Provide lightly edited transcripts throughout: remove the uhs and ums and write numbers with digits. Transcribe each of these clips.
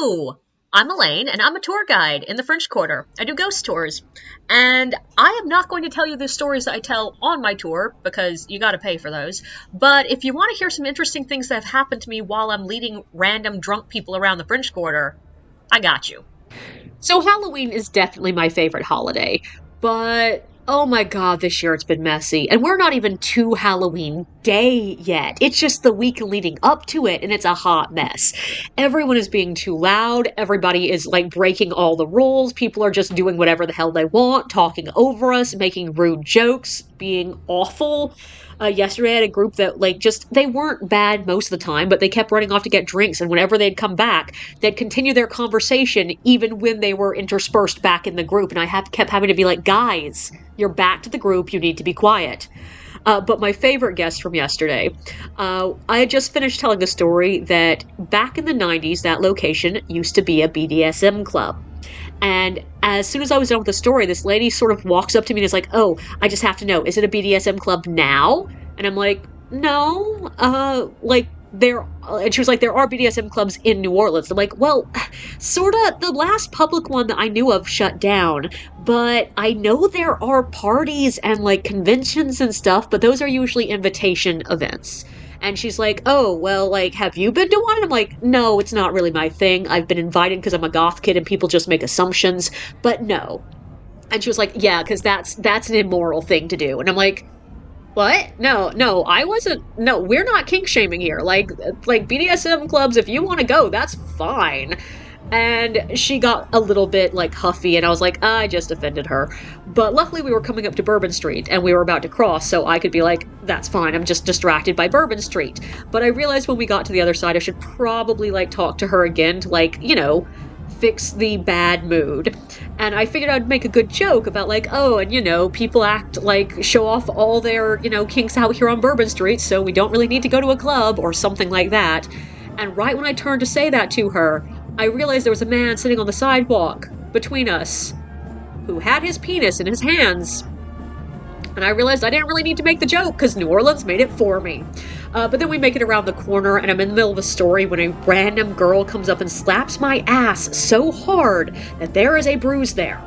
Hello! I'm Elaine, and I'm a tour guide in the French Quarter. I do ghost tours. And I am not going to tell you the stories that I tell on my tour, because you gotta pay for those. But if you want to hear some interesting things that have happened to me while I'm leading random drunk people around the French Quarter, I got you. So Halloween is definitely my favorite holiday, but oh my god, this year it's been messy. And we're not even to Halloween Day yet. It's just the week leading up to it, and it's a hot mess. Everyone is being too loud. Everybody is like breaking all the rules. People are just doing whatever the hell they want, talking over us, making rude jokes, being awful. Yesterday I had a group that they weren't bad most of the time, but they kept running off to get drinks, and whenever they'd come back, they'd continue their conversation even when they were interspersed back in the group, and kept having to be like, guys, you're back to the group, you need to be quiet. But my favorite guest from yesterday, I had just finished telling the story that back in the 90s, that location used to be a BDSM club. And as soon as I was done with the story, this lady sort of walks up to me and is like, oh, I just have to know, is it a BDSM club now? And I'm like, no, and she was like, there are BDSM clubs in New Orleans. I'm like, well, sorta, the last public one that I knew of shut down, but I know there are parties and like conventions and stuff, but those are usually invitation events. And she's like, oh, well, like, have you been to one? And I'm like, no, it's not really my thing. I've been invited because I'm a goth kid and people just make assumptions, but no. And she was like, yeah, because that's an immoral thing to do. And I'm like, what? No, I wasn't. No, we're not kink shaming here. Like BDSM clubs, if you want to go, that's fine. And she got a little bit like huffy, and I was like, I just offended her. But luckily we were coming up to Bourbon Street and we were about to cross, so I could be like, that's fine, I'm just distracted by Bourbon Street. But I realized when we got to the other side, I should probably like talk to her again to like, fix the bad mood. And I figured I'd make a good joke about like, oh, and people act like show off all their, kinks out here on Bourbon Street, so we don't really need to go to a club or something like that. And right when I turned to say that to her, I realized there was a man sitting on the sidewalk between us who had his penis in his hands. And I realized I didn't really need to make the joke because New Orleans made it for me. But then we make it around the corner and I'm in the middle of a story when a random girl comes up and slaps my ass so hard that there is a bruise there.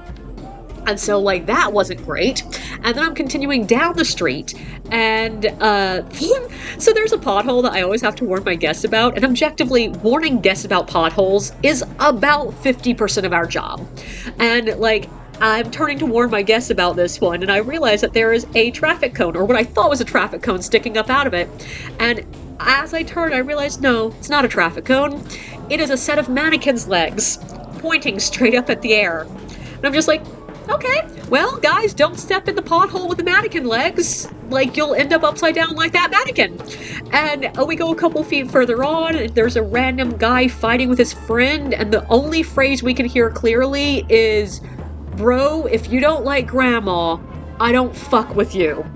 And so, like, that wasn't great. And then I'm continuing down the street, and, so there's a pothole that I always have to warn my guests about, and objectively, warning guests about potholes is about 50% of our job. And, like, I'm turning to warn my guests about this one, and I realize that there is a traffic cone, or what I thought was a traffic cone, sticking up out of it. And as I turn, I realize, no, it's not a traffic cone. It is a set of mannequin's legs, pointing straight up at the air. And I'm just like, okay, well, guys, don't step in the pothole with the mannequin legs. Like, you'll end up upside down like that mannequin. And we go a couple feet further on, and there's a random guy fighting with his friend, and the only phrase we can hear clearly is, bro, if you don't like grandma, I don't fuck with you.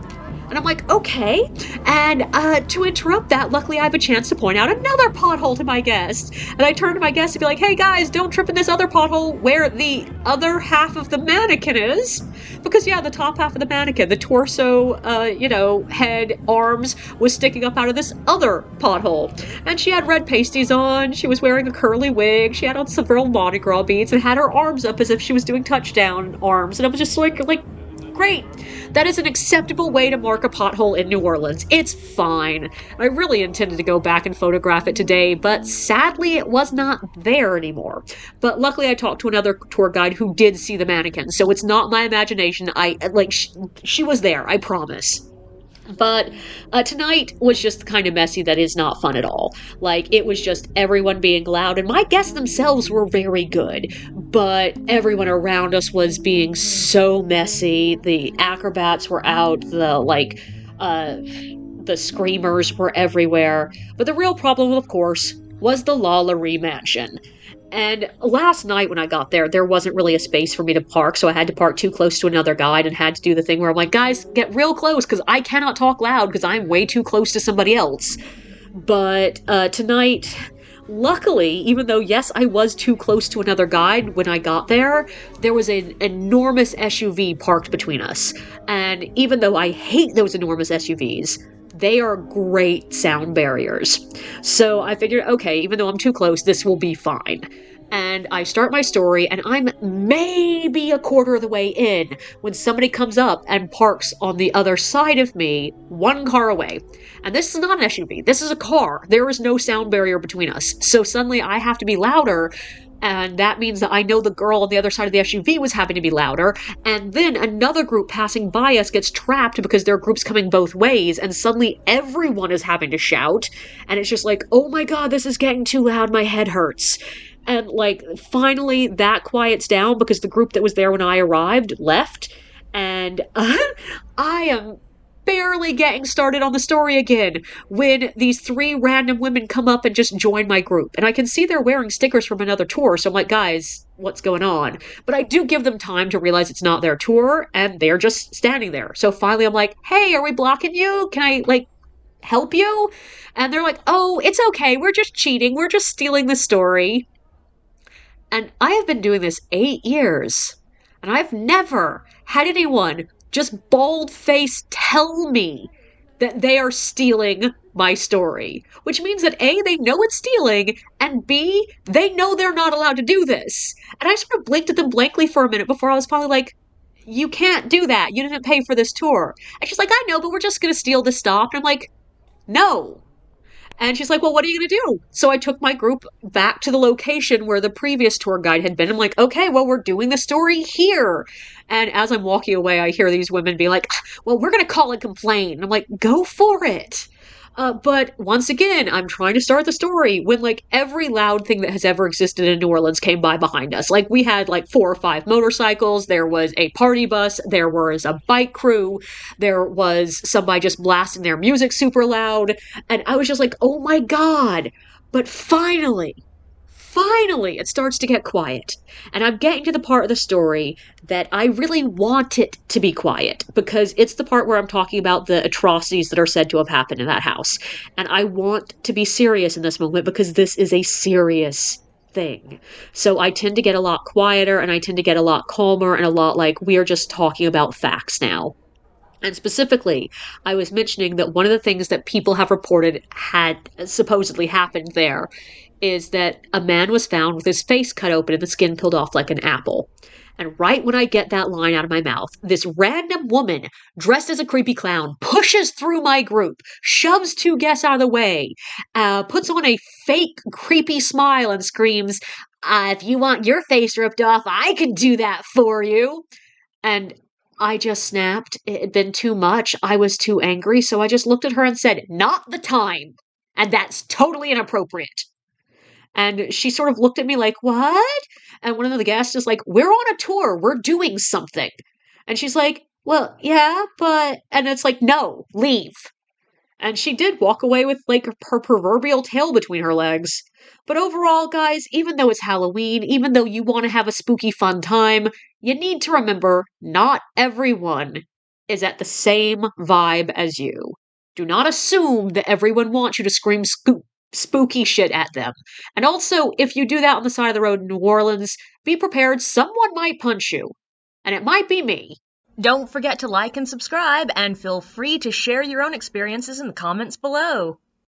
And I'm like, okay. And to interrupt that, luckily I have a chance to point out another pothole to my guest. And I turn to my guest and be like, hey guys, don't trip in this other pothole where the other half of the mannequin is. Because yeah, the top half of the mannequin, the torso, head, arms, was sticking up out of this other pothole. And she had red pasties on, she was wearing a curly wig, she had on several Mardi Gras beads, and had her arms up as if she was doing touchdown arms. And I was just like, great. That is an acceptable way to mark a pothole in New Orleans. It's fine. I really intended to go back and photograph it today, but sadly it was not there anymore. But luckily I talked to another tour guide who did see the mannequin, so it's not my imagination. She was there, I promise. But tonight was just kind of messy. That is not fun at all. Like, it was just everyone being loud, and my guests themselves were very good, but everyone around us was being so messy. The acrobats were out, the screamers were everywhere. But the real problem, of course, was the La Laurie mansion. And last night when I got there, there wasn't really a space for me to park, so I had to park too close to another guide and had to do the thing where I'm like, guys, get real close, because I cannot talk loud because I'm way too close to somebody else. But tonight, luckily, even though, yes, I was too close to another guide when I got there, there was an enormous SUV parked between us. And even though I hate those enormous SUVs, they are great sound barriers. So I figured, okay, even though I'm too close, this will be fine. And I start my story, and I'm maybe a quarter of the way in when somebody comes up and parks on the other side of me, one car away. And this is not an SUV, this is a car. There is no sound barrier between us. So suddenly I have to be louder. And that means that I know the girl on the other side of the SUV was having to be louder. And then another group passing by us gets trapped because their group's coming both ways. And suddenly everyone is having to shout. And it's just like, oh my God, this is getting too loud. My head hurts. And like finally that quiets down because the group that was there when I arrived left. And I am barely getting started on the story again when these three random women come up and just join my group. And I can see they're wearing stickers from another tour. So I'm like, guys, what's going on? But I do give them time to realize it's not their tour and they're just standing there. So finally I'm like, hey, are we blocking you? Can I like help you? And they're like, oh, it's okay. We're just cheating. We're just stealing the story. And I have been doing this 8 years, and I've never had anyone just bald faced tell me that they are stealing my story. Which means that A, they know it's stealing, and B, they know they're not allowed to do this. And I sort of blinked at them blankly for a minute before I was finally like, you can't do that. You didn't pay for this tour. And she's like, I know, but we're just going to steal the stop. And I'm like, no, and she's like, well, what are you going to do? So I took my group back to the location where the previous tour guide had been. I'm like, okay, well, we're doing the story here. And as I'm walking away, I hear these women be like, well, we're going to call and complain. And I'm like, go for it. But once again, I'm trying to start the story when like every loud thing that has ever existed in New Orleans came by behind us. Like we had like 4 or 5 motorcycles. There was a party bus. There was a bike crew. There was somebody just blasting their music super loud. And I was just like, oh my God. But finally, it starts to get quiet. And I'm getting to the part of the story that I really want it to be quiet because it's the part where I'm talking about the atrocities that are said to have happened in that house. And I want to be serious in this moment because this is a serious thing. So I tend to get a lot quieter and I tend to get a lot calmer and a lot like we are just talking about facts now. And specifically, I was mentioning that one of the things that people have reported had supposedly happened there is that a man was found with his face cut open and the skin peeled off like an apple. And right when I get that line out of my mouth, this random woman dressed as a creepy clown pushes through my group, shoves 2 guests out of the way, puts on a fake creepy smile and screams, if you want your face ripped off, I can do that for you. And I just snapped. It had been too much. I was too angry. So I just looked at her and said, not the time. And that's totally inappropriate. And she sort of looked at me like, what? And one of the guests is like, we're on a tour. We're doing something. And she's like, well, yeah, but. And it's like, no, leave. And she did walk away with like her proverbial tail between her legs. But overall, guys, even though it's Halloween, even though you want to have a spooky fun time, you need to remember not everyone is at the same vibe as you. Do not assume that everyone wants you to scream spooky shit at them. And also, if you do that on the side of the road in New Orleans, be prepared someone might punch you. And it might be me. Don't forget to like and subscribe, and feel free to share your own experiences in the comments below.